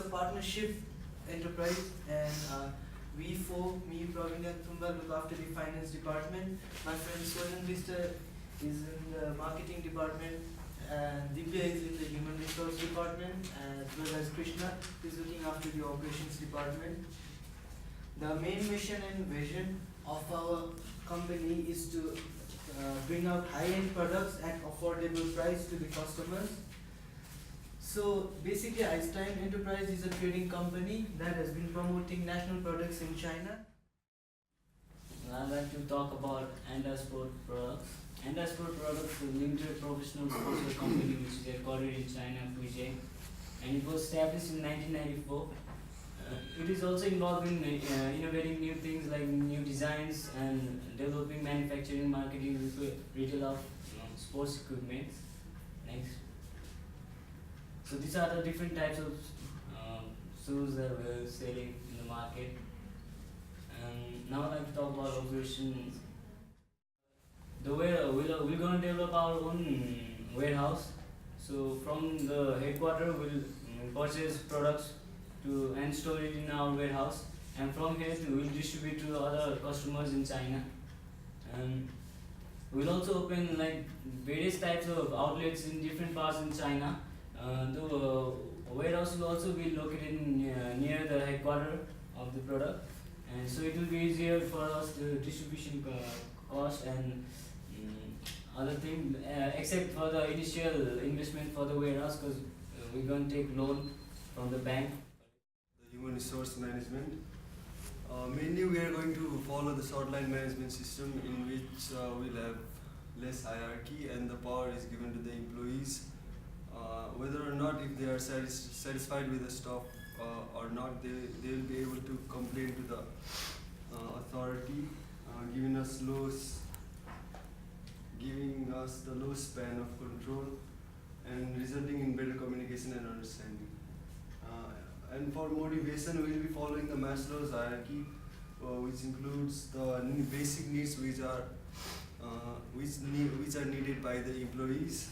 a partnership enterprise, and we four, me, Praveen and Tumba, look after the finance department. My friend Swajan Vista is in the marketing department, and Divya is in the human resource department, as well as Krishna is looking after the operations department. The main mission and vision of our company is to bring out high-end products at affordable price to the customers. So basically, Einstein Enterprise is a trading company that has been promoting national products in China. I'd like to talk about Anda Sport products. Anda Sport products is a limited professional sportswear company which is headquartered in China, Fuzhou, and it was established in 1994. It is also involved in innovating new things like new designs and developing manufacturing, marketing, retail of sports equipment. Next. So these are the different types of shoes that we're selling in the market. And now I'd like to talk about operations. We're going to develop our own warehouse. So from the headquarters, we'll purchase products and store it in our warehouse, and from here we'll distribute to other customers in China. And we'll also open like various types of outlets in different parts in China. The warehouse will also be located near the headquarters of the product, and so it will be easier for us the distribution cost and other thing, except for the initial investment for the warehouse, because we're going to take loan from the bank. The human resource management. Mainly we are going to follow the short line management system, in which we'll have less hierarchy and the power is given to the employees. Whether or not if they are satisfied with the stuff or not, they will be able to complain to the authority, giving us the low span of control and resulting in better communication and understanding. And for motivation, we will be following the Maslow's hierarchy, which includes the basic needs which are needed by the employees,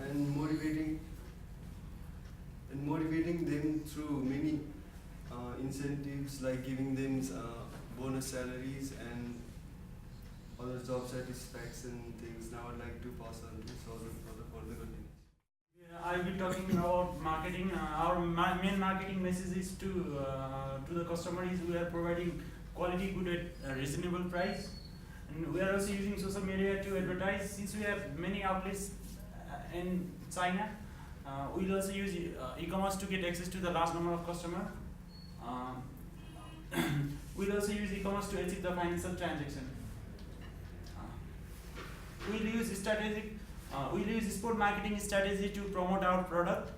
and motivating them through many incentives, like giving them bonus salaries and other job satisfaction things. Now I'd like to pass on to Saurabh for the further continuation. I'll be talking about marketing. Our main marketing message is to the customer is we are providing quality good at a reasonable price, and we are also using social media to advertise. Since we have many outlets in China, we'll also use e-commerce to get access to the large number of customers. We'll also use e-commerce to achieve the financial transaction. We'll use sport marketing strategy to promote our product.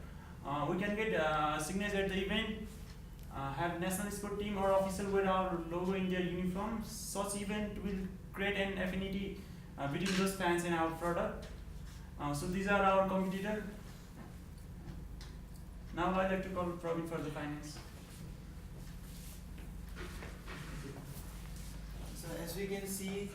We can get signatures at the event, have national sport team or official wear our logo in their uniform. Such event will create an affinity between those fans and our product. So these are our competitors. Now I'd like to call Praveen for the finance. So as we can see,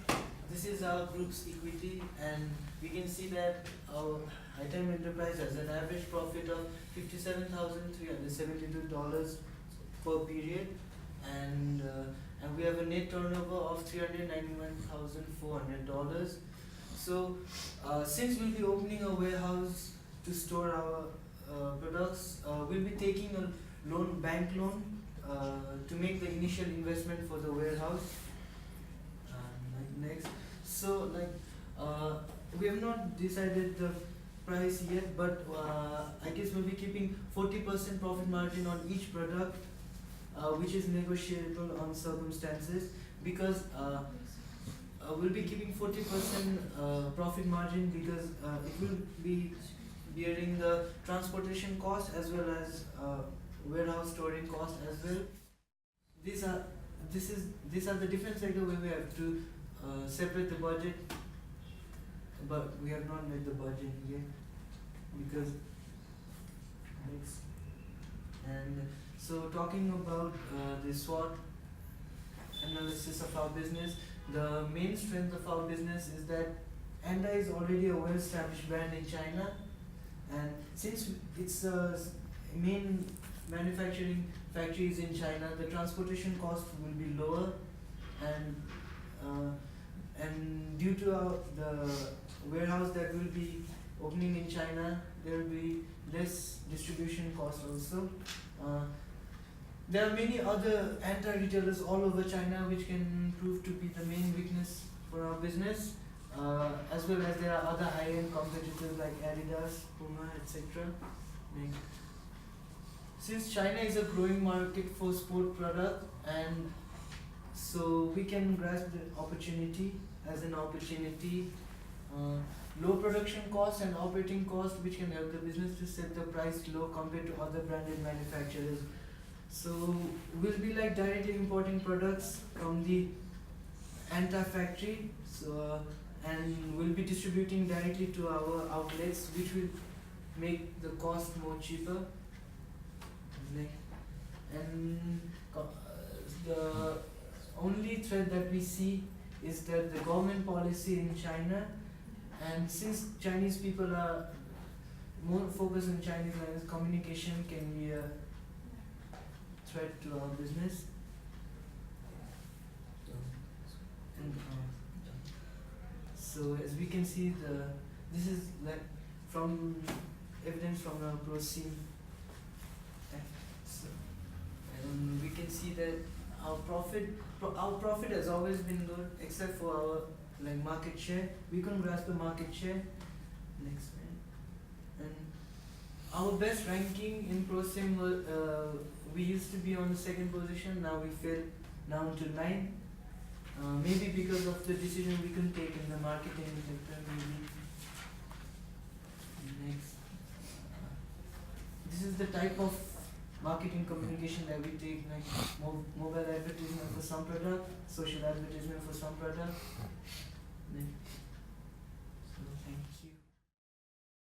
this is our group's equity, and we can see that our Einstein Enterprise has an average profit of $57,372 per period, and we have a net turnover of $391,400. So since we'll be opening a warehouse to store our products, we'll be taking a bank loan to make the initial investment for the warehouse. Next, so we have not decided the price yet, but I guess we'll be keeping 40% profit margin on each product, which is negotiable on circumstances, because we'll be keeping 40% profit margin because it will be bearing the transportation cost as well as warehouse storing cost as well. These are the different sectors where we have to separate the budget, but we have not made the budget yet because next. And so talking about the SWOT analysis of our business, the main strength of our business is that Anda is already a well-established brand in China, and since its main manufacturing factories in China, the transportation cost will be lower, and due to the warehouse that will be opening in China, there will be less distribution cost also. There are many other anti-retailers all over China which can prove to be the main weakness for our business, as well as there are other high-end competitors like Adidas, Puma, etc. Since China is a growing market for sport product, and so we can grasp the opportunity as an opportunity. Low production costs and operating costs which can help the business to set the price low compared to other branded manufacturers. So we'll be like directly importing products from the Anta factory, so and we'll be distributing directly to our outlets, which will make the cost more cheaper. And the only threat that we see is that the government policy in China, and since Chinese people are more focused on Chinese language, communication can be a threat to our business. And, so as we can see, this is like from evidence from our ProSim. So, and we can see that our profit has always been good, except for our like market share. We can grasp the market share. Next one. And our best ranking in ProSim was, we used to be on the second position. Now we fell down to 9. Maybe because of the decision we couldn't take in the marketing sector. Maybe. Next. This is the type of marketing communication that we take, like mobile advertisement for some product, social advertisement for some product. Next.